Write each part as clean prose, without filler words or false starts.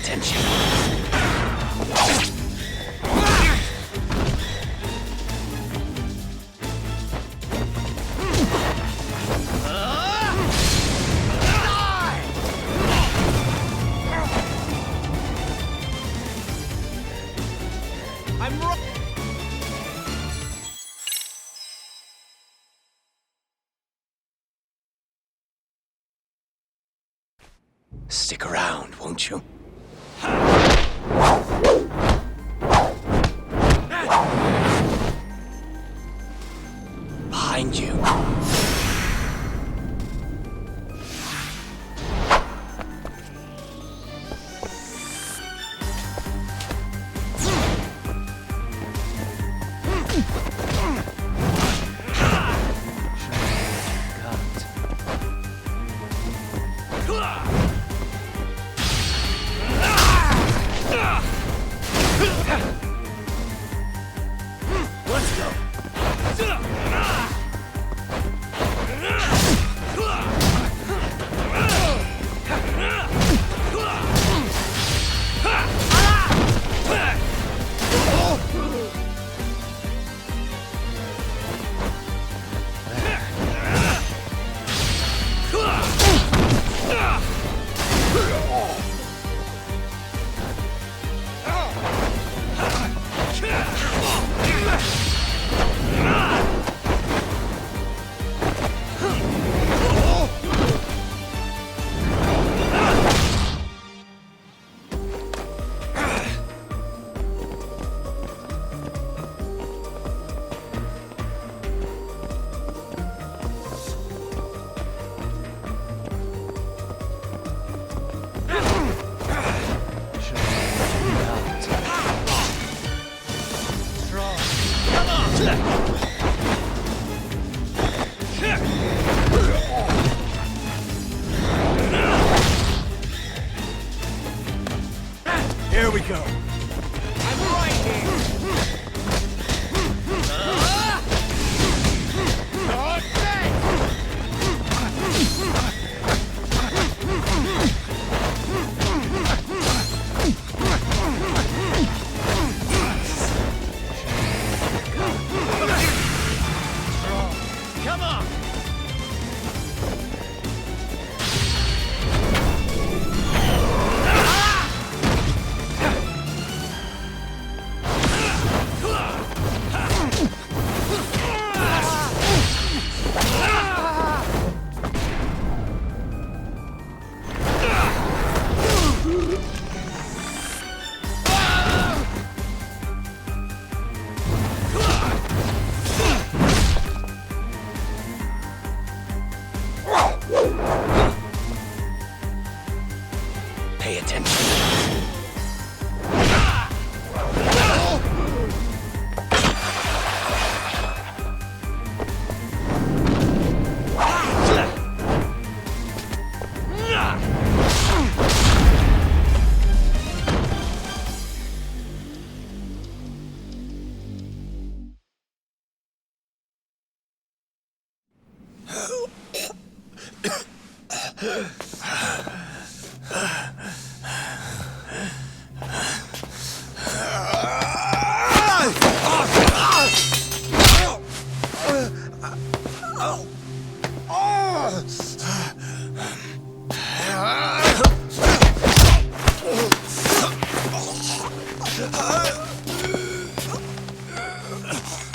attention. Stick around, won't you? Behind you. Here we go. I'm right here. Come on! Pay attention.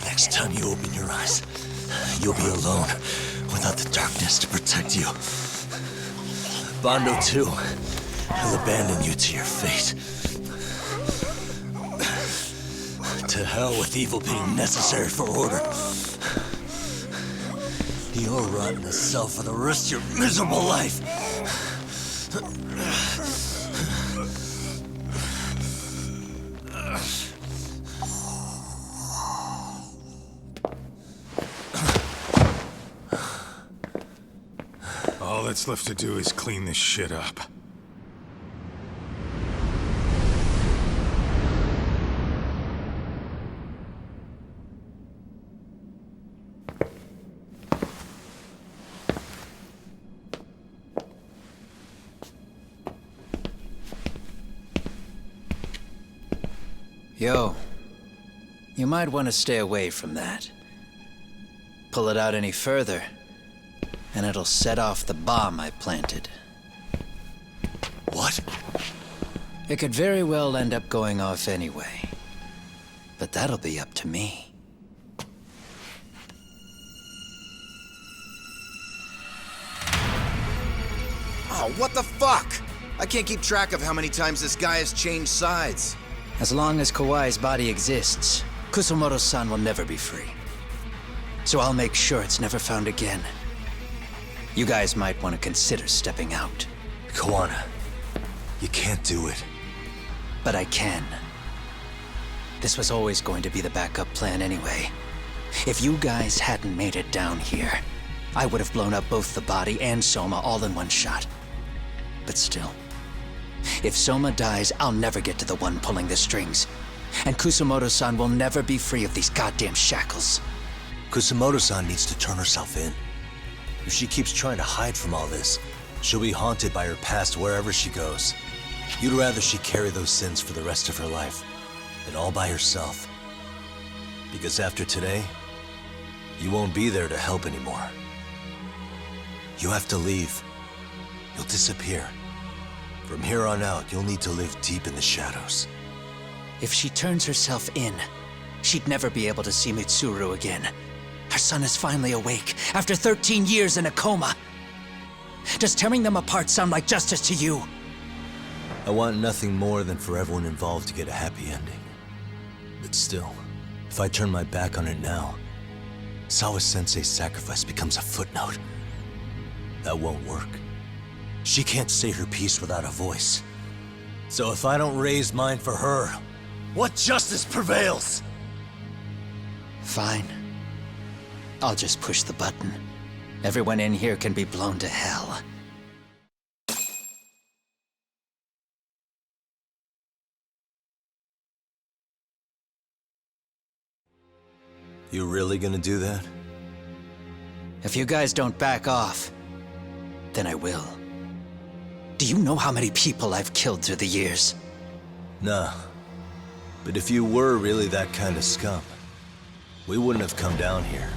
Next time you open your eyes, you'll be alone, without the darkness to protect you. Bondo, too, will abandon you to your fate. To hell with evil being necessary for order. You'll rot in a cell for the rest of your miserable life. All that's left to do is clean this shit up. Yo, you might want to stay away from that. Pull it out any further, and it'll set off the bomb I planted. What? It could very well end up going off anyway. But that'll be up to me. Oh, what the fuck? I can't keep track of how many times this guy has changed sides. As long as Kawai's body exists, Kusumoto-san will never be free. So I'll make sure it's never found again. You guys might want to consider stepping out. Kawana, you can't do it. But I can. This was always going to be the backup plan anyway. If you guys hadn't made it down here, I would have blown up both the body and Soma all in one shot. But still, if Soma dies, I'll never get to the one pulling the strings. And Kusumoto-san will never be free of these goddamn shackles. Kusumoto-san needs to turn herself in. If she keeps trying to hide from all this, she'll be haunted by her past wherever she goes. You'd rather she carry those sins for the rest of her life, and all by herself. Because after today, you won't be there to help anymore. You have to leave. You'll disappear. From here on out, you'll need to live deep in the shadows. If she turns herself in, she'd never be able to see Mitsuru again. Her son is finally awake, after 13 years in a coma. Does tearing them apart sound like justice to you? I want nothing more than for everyone involved to get a happy ending. But still, if I turn my back on it now, Sawa-sensei's sacrifice becomes a footnote. That won't work. She can't say her piece without a voice. So if I don't raise mine for her, what justice prevails? Fine. I'll just push the button. Everyone in here can be blown to hell. You really gonna do that? If you guys don't back off, then I will. Do you know how many people I've killed through the years? Nah. But if you were really that kind of scum, we wouldn't have come down here.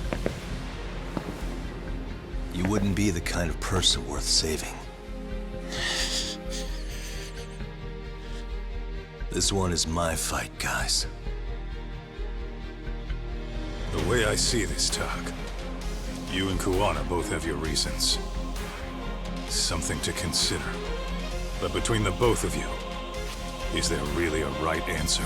You wouldn't be the kind of person worth saving. This one is my fight, guys. The way I see this, Tak, you and Kuwana both have your reasons. Something to consider. But between the both of you, is there really a right answer?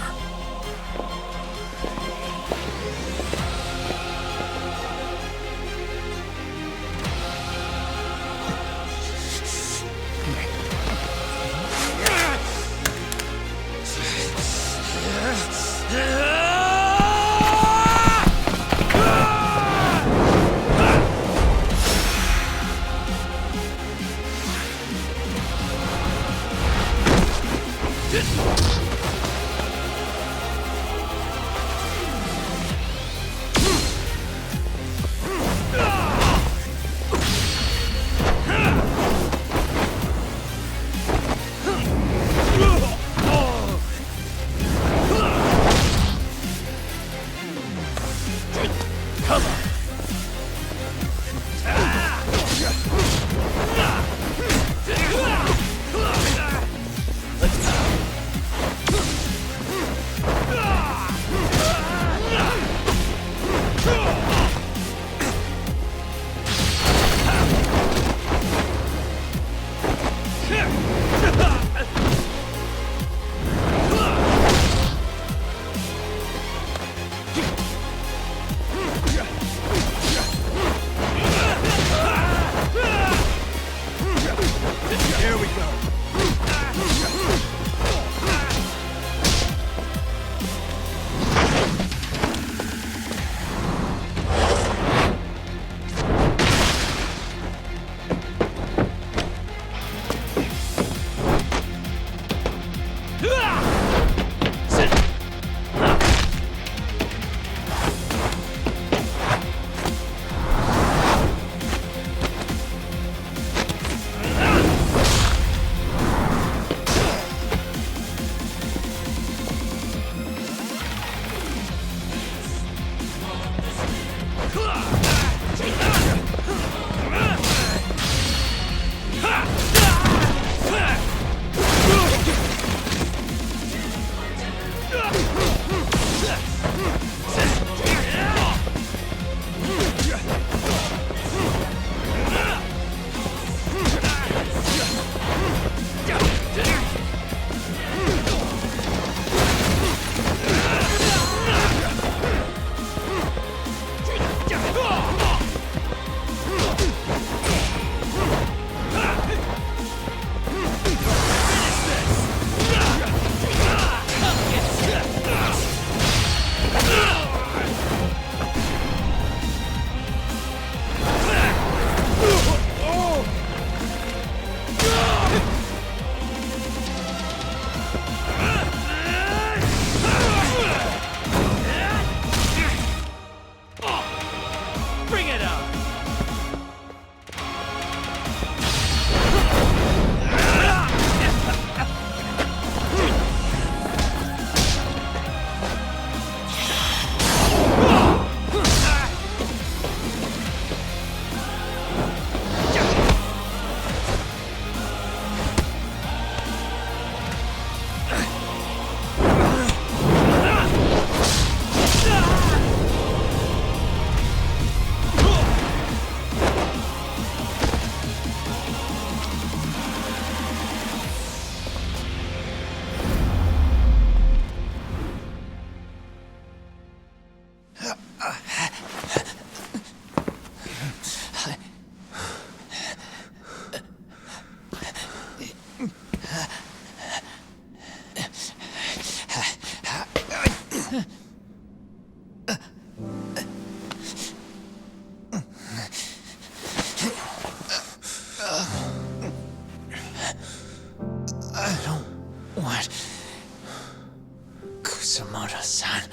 Kusamoto-san.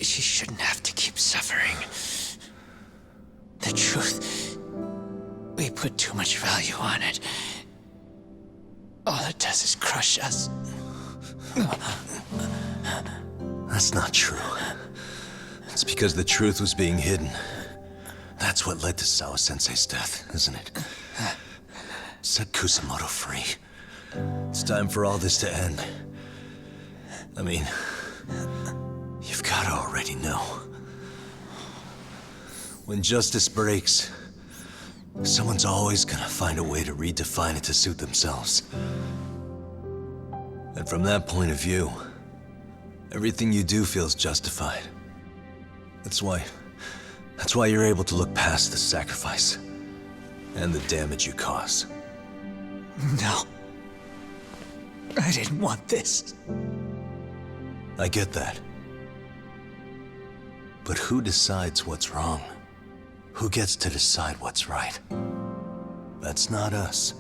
She shouldn't have to keep suffering. The truth. We put too much value on it. All it does is crush us. That's not true. It's because the truth was being hidden. That's what led to Sawa-sensei's death, isn't it? Set Kusamoto free. It's time for all this to end. I mean, you've gotta already know. When justice breaks, someone's always gonna find a way to redefine it to suit themselves. And from that point of view, everything you do feels justified. That's why you're able to look past the sacrifice and the damage you cause. No. I didn't want this. I get that. But who decides what's wrong? Who gets to decide what's right? That's not us.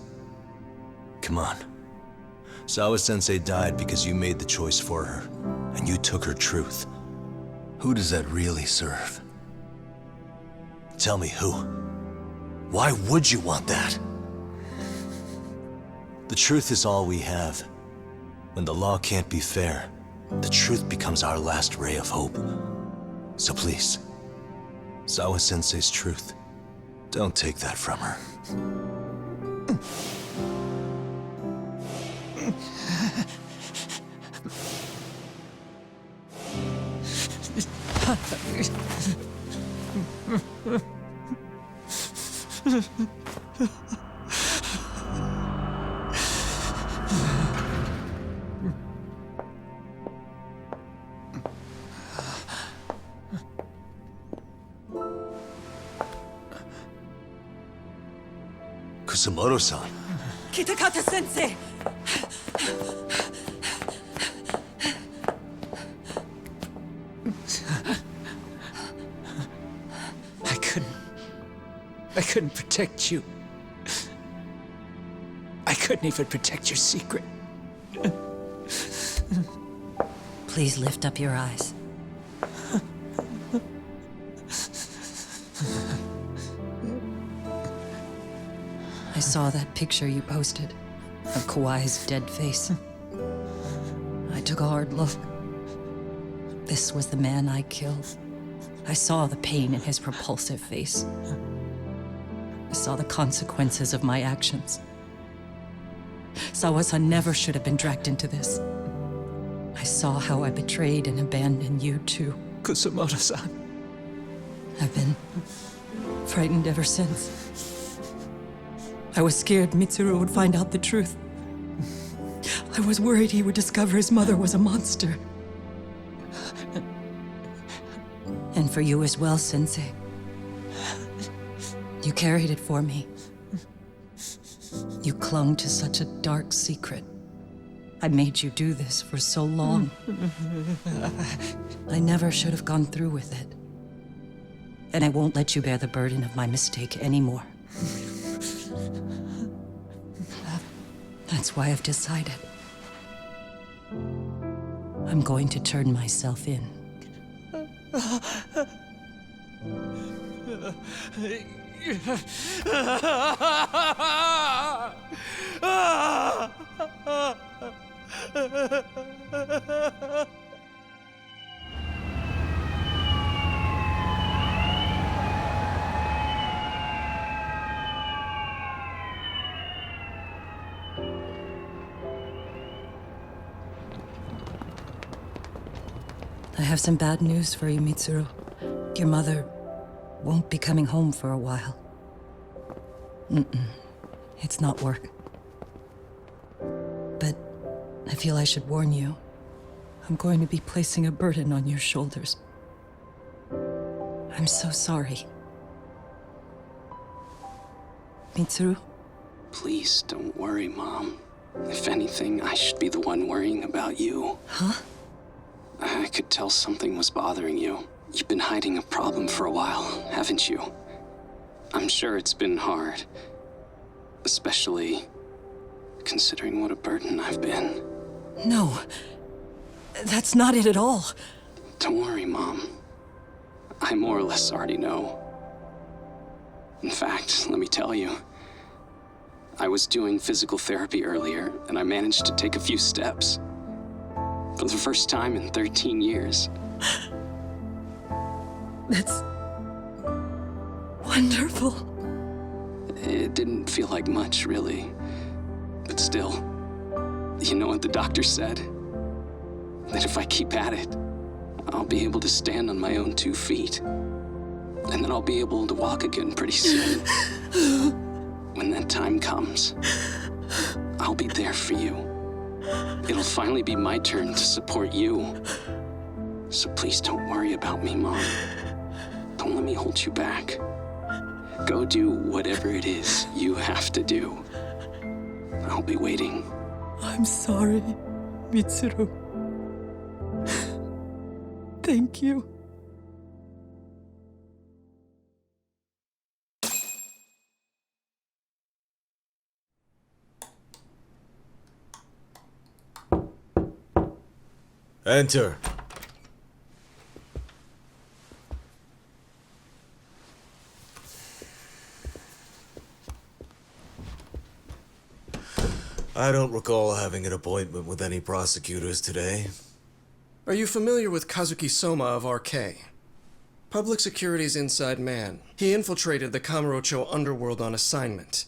Come on. Sawa-sensei died because you made the choice for her, and you took her truth. Who does that really serve? Tell me who. Why would you want that? The truth is all we have. When the law can't be fair, the truth becomes our last ray of hope. So please, Sawa-sensei's truth, don't take that from her. Kusamoto-san. Kitakata-sensei! I couldn't protect you. I couldn't even protect your secret. Please lift up your eyes. I saw that picture you posted of Kawai's dead face. I took a hard look. This was the man I killed. I saw the pain in his repulsive face. I saw the consequences of my actions. Sawa-san never should have been dragged into this. I saw how I betrayed and abandoned you too. Kusamoto-san. I've been frightened ever since. I was scared Mitsuru would find out the truth. I was worried he would discover his mother was a monster. And for you as well, Sensei. You carried it for me. You clung to such a dark secret. I made you do this for so long. I never should have gone through with it. And I won't let you bear the burden of my mistake anymore. That's why I've decided. I'm going to turn myself in. I have some bad news for you, Mitsuru. Your mother won't be coming home for a while. It's not work. But I feel I should warn you. I'm going to be placing a burden on your shoulders. I'm so sorry. Mitsuru? Please don't worry, Mom. If anything, I should be the one worrying about you. Huh? I could tell something was bothering you. You've been hiding a problem for a while, haven't you? I'm sure it's been hard. Especially considering what a burden I've been. No. That's not it at all. Don't worry, Mom. I more or less already know. In fact, let me tell you. I was doing physical therapy earlier, and I managed to take a few steps. For the first time in 13 years. That's wonderful. It didn't feel like much, really. But still, you know what the doctor said? That if I keep at it, I'll be able to stand on my own 2 feet. And then I'll be able to walk again pretty soon. When that time comes, I'll be there for you. It'll finally be my turn to support you. So please don't worry about me, Mom. Don't let me hold you back. Go do whatever it is you have to do. I'll be waiting. I'm sorry, Mitsuru. Thank you. Enter. I don't recall having an appointment with any prosecutors today. Are you familiar with Kazuki Soma of RK? Public Security's inside man. He infiltrated the Kamurocho underworld on assignment.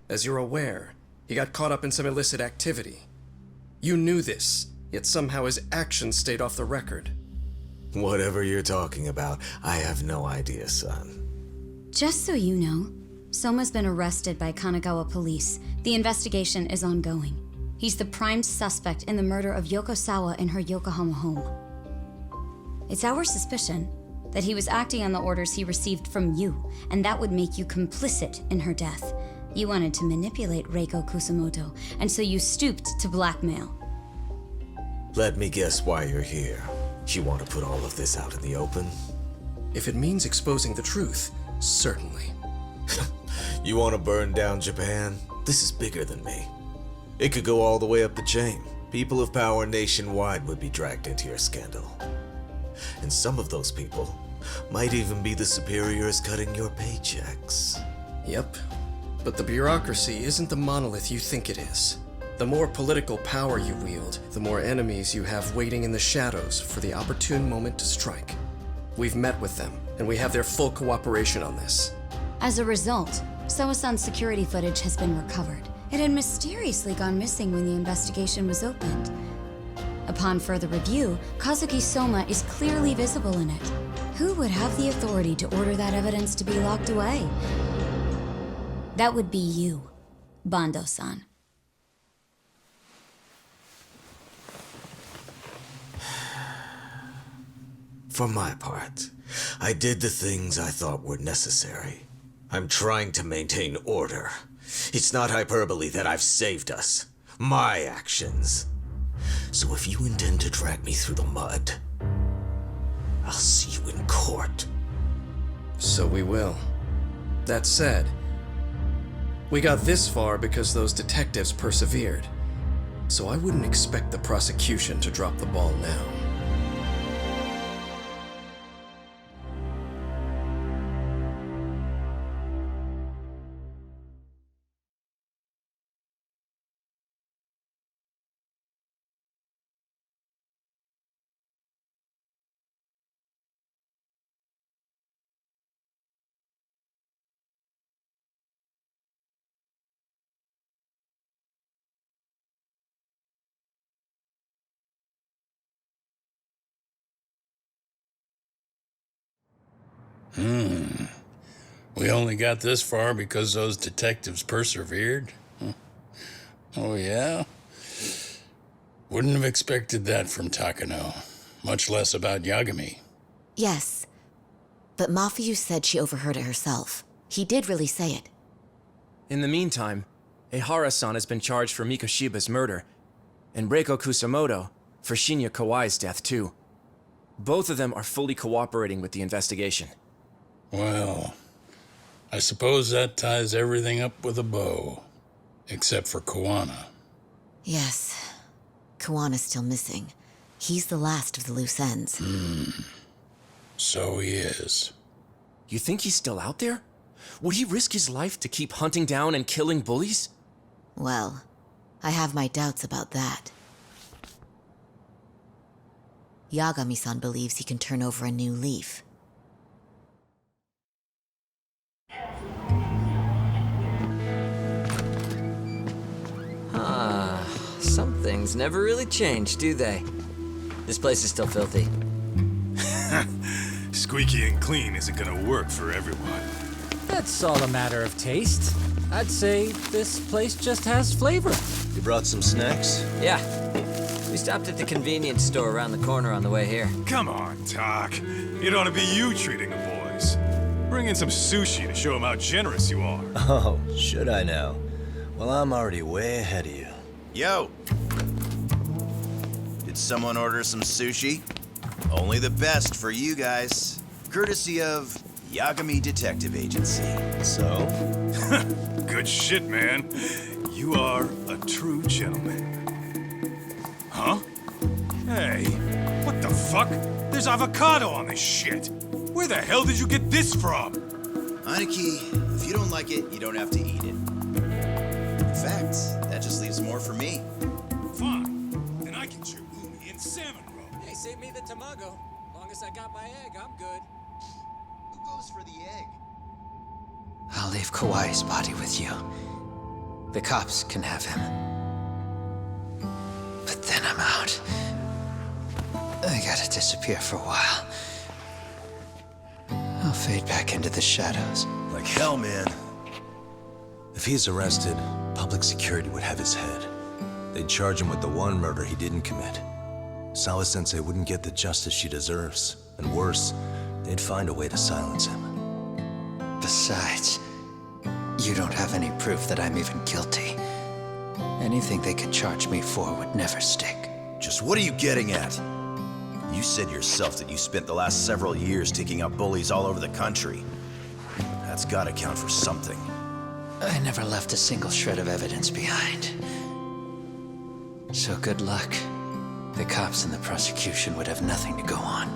As you're aware, he got caught up in some illicit activity. You knew this, yet somehow his actions stayed off the record. Whatever you're talking about, I have no idea, son. Just so you know, Soma's been arrested by Kanagawa police. The investigation is ongoing. He's the prime suspect in the murder of Yoko Sawa in her Yokohama home. It's our suspicion that he was acting on the orders he received from you, and that would make you complicit in her death. You wanted to manipulate Reiko Kusamoto, and so you stooped to blackmail. Let me guess why you're here. You want to put all of this out in the open? If it means exposing the truth, certainly. You want to burn down Japan? This is bigger than me. It could go all the way up the chain. People of power nationwide would be dragged into your scandal. And some of those people might even be the superiors cutting your paychecks. Yep. But the bureaucracy isn't the monolith you think it is. The more political power you wield, the more enemies you have waiting in the shadows for the opportune moment to strike. We've met with them, and we have their full cooperation on this. As a result, Soa-san's security footage has been recovered. It had mysteriously gone missing when the investigation was opened. Upon further review, Kazuki Soma is clearly visible in it. Who would have the authority to order that evidence to be locked away? That would be you, Bando-san. For my part, I did the things I thought were necessary. I'm trying to maintain order. It's not hyperbole that I've saved us. My actions. So if you intend to drag me through the mud, I'll see you in court. So we will. That said, we got this far because those detectives persevered. So I wouldn't expect the prosecution to drop the ball now. We only got this far because those detectives persevered? Oh, yeah? Wouldn't have expected that from Takano, much less about Yagami. Yes, but Mafuyu said she overheard it herself. He did really say it. In the meantime, Ehara-san has been charged for Mikoshiba's murder, and Reiko Kusamoto for Shinya Kawai's death, too. Both of them are fully cooperating with the investigation. Well, I suppose that ties everything up with a bow, except for Kuwana. Yes, Kuwana's still missing. He's the last of the loose ends. So he is. You think he's still out there? Would he risk his life to keep hunting down and killing bullies? Well, I have my doubts about that. Yagami-san believes he can turn over a new leaf. Some things never really change, do they? This place is still filthy. Squeaky and clean isn't gonna work for everyone. That's all a matter of taste. I'd say this place just has flavor. You brought some snacks? Yeah. We stopped at the convenience store around the corner on the way here. Come on, Doc. It ought to be you treating the boys. Bring in some sushi to show them how generous you are. Oh, should I now? Well, I'm already way ahead of you. Yo! Did someone order some sushi? Only the best for you guys. Courtesy of Yagami Detective Agency. So? Good shit, man. You are a true gentleman. Huh? Hey, what the fuck? There's avocado on this shit. Where the hell did you get this from? Aniki, if you don't like it, you don't have to eat it. In fact, that just leaves more for me. Fine. Then I get your uni and salmon roll. Hey, save me the tamago. Long as I got my egg, I'm good. Who goes for the egg? I'll leave Kawai's body with you. The cops can have him. But then I'm out. I gotta disappear for a while. I'll fade back into the shadows. Like hell, man. If he's arrested, public security would have his head. They'd charge him with the one murder he didn't commit. Sawa-sensei wouldn't get the justice she deserves. And worse, they'd find a way to silence him. Besides, you don't have any proof that I'm even guilty. Anything they could charge me for would never stick. Just what are you getting at? You said yourself that you spent the last several years taking out bullies all over the country. That's gotta count for something. I never left a single shred of evidence behind. So good luck. The cops and the prosecution would have nothing to go on.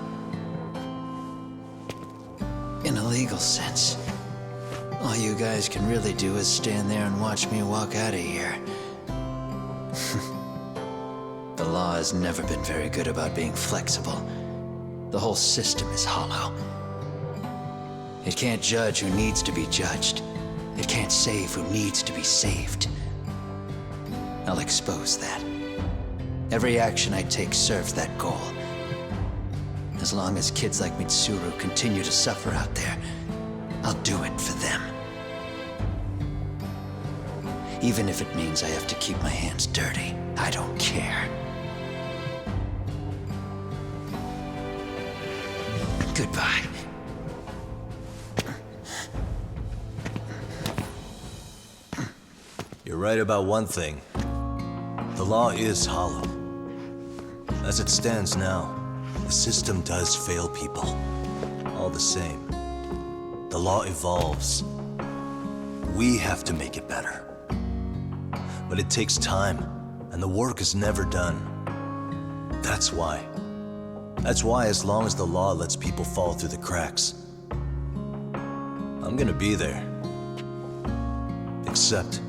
In a legal sense, all you guys can really do is stand there and watch me walk out of here. The law has never been very good about being flexible. The whole system is hollow. It can't judge who needs to be judged. It can't save who needs to be saved. I'll expose that. Every action I take serves that goal. As long as kids like Mitsuru continue to suffer out there, I'll do it for them. Even if it means I have to keep my hands dirty, I don't care. Goodbye. You're right about one thing. The law is hollow. As it stands now, the system does fail people. All the same, the law evolves. We have to make it better. But it takes time, and the work is never done. That's why, as long as the law lets people fall through the cracks, I'm gonna be there. Except,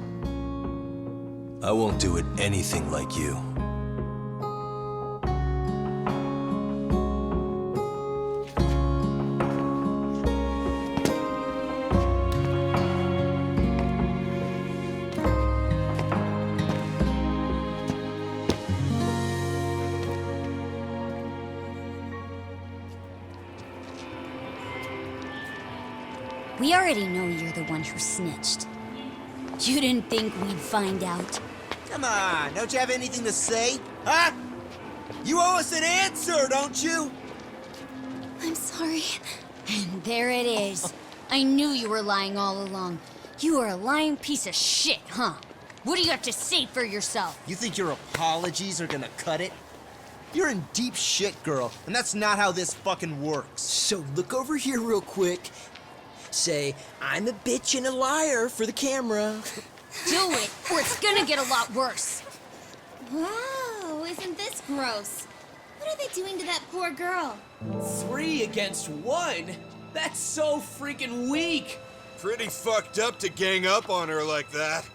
I won't do it anything like you. We already know you're the one who snitched. You didn't think we'd find out? Come on, don't you have anything to say? Huh? You owe us an answer, don't you? I'm sorry. And there it is. I knew you were lying all along. You are a lying piece of shit, huh? What do you have to say for yourself? You think your apologies are gonna cut it? You're in deep shit, girl, and that's not how this fucking works. So look over here real quick. Say, I'm a bitch and a liar for the camera. Do it, or it's gonna get a lot worse. Wow, isn't this gross? What are they doing to that poor girl? 3 against 1? That's so freaking weak! Pretty fucked up to gang up on her like that.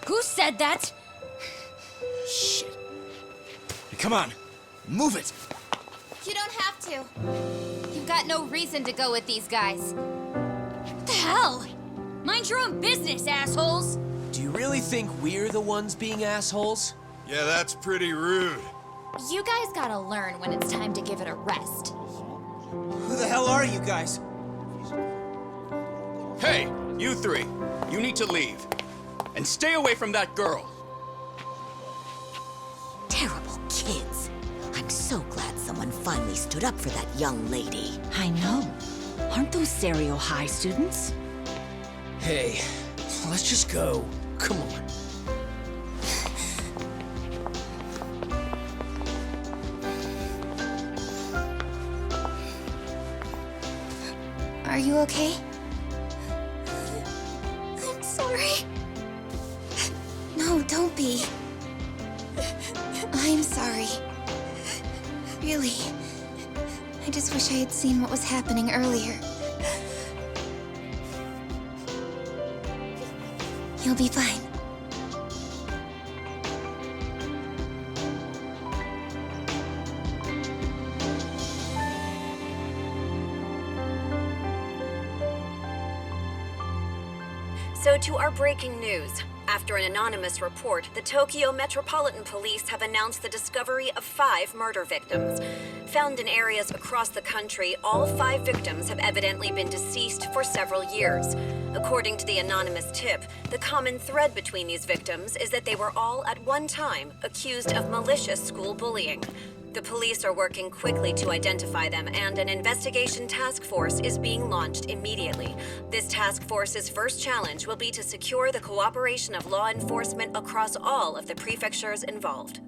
Who said that? Shit. Come on, move it! You don't have to. You've got no reason to go with these guys. What the hell? Mind your own business, assholes! Do you really think we're the ones being assholes? Yeah, that's pretty rude. You guys gotta learn when it's time to give it a rest. Who the hell are you guys? Hey, you three. You need to leave. And stay away from that girl. Terrible kids. I'm so glad someone finally stood up for that young lady. I know. Aren't those Serio High students? Hey, let's just go. Come on. Are you okay? I'm sorry. No, don't be. I'm sorry. Really. I just wish I had seen what was happening earlier. You'll be fine. So to our breaking news. After an anonymous report, the Tokyo Metropolitan Police have announced the discovery of 5 murder victims. Found in areas across the country, all 5 victims have evidently been deceased for several years. According to the anonymous tip, the common thread between these victims is that they were all at one time accused of malicious school bullying. The police are working quickly to identify them, and an investigation task force is being launched immediately. This task force's first challenge will be to secure the cooperation of law enforcement across all of the prefectures involved.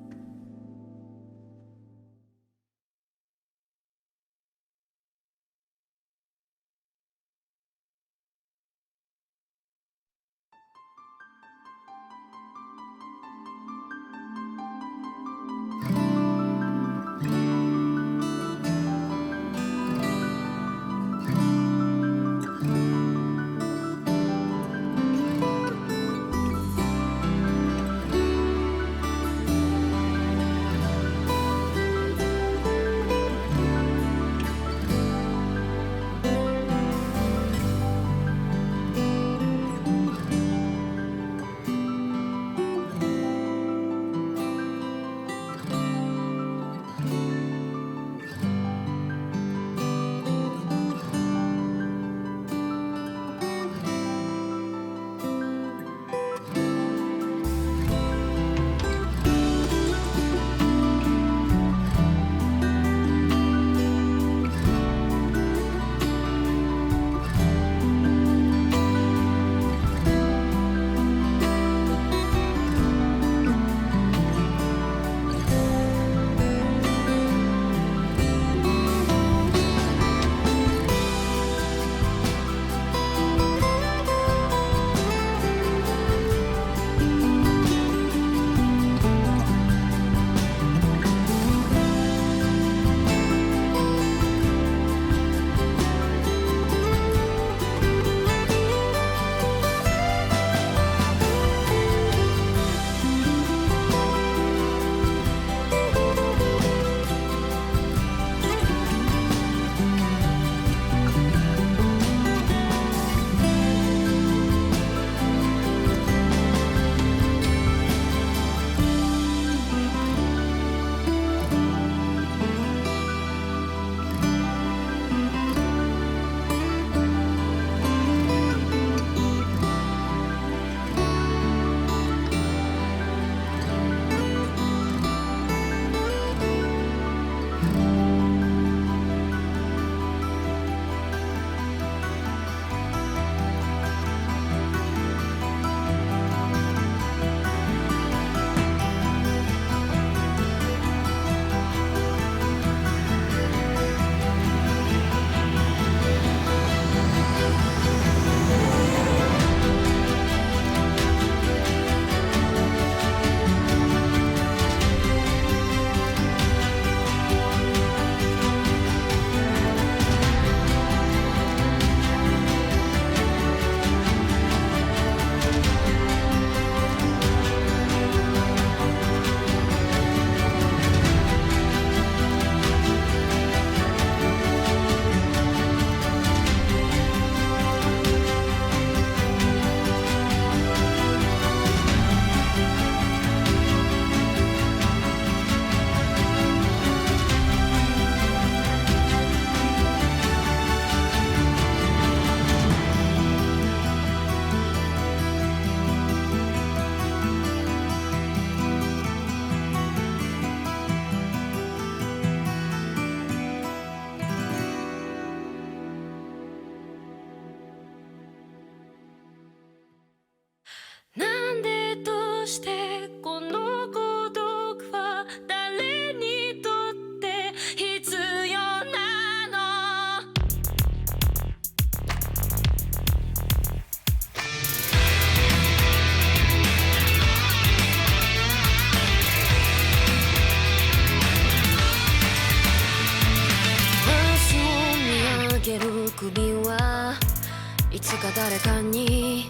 いつか誰かに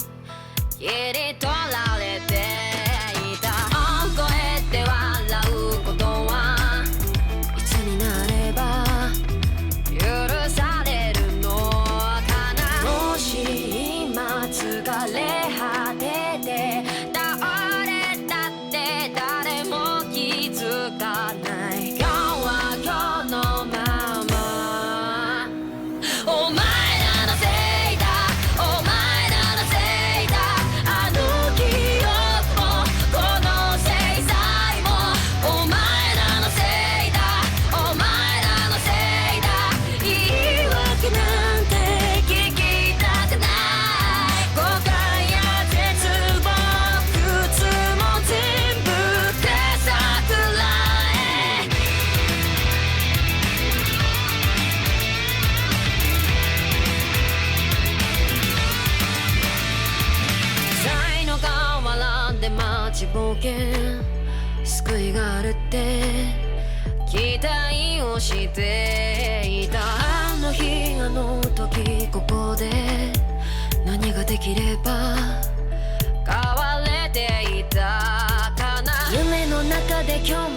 切り取られていた。大声で笑うことはいつになれば許されるのかな。もし今疲れ果てて倒れたって誰も気づかない。今日は今日のまま。お前らのせいだ、お前らのせいだ。あの記憶もこの制裁もお前らのせいだ、お前らのせいだ。言い訳なんて聞きたくない。誤解や絶望苦痛も全部手さくらえ。才能変わらんで待ちぼうけ救いがあるって期待をしていた。あの日あの時ここで何ができれば変われていたかな。夢の中で今日も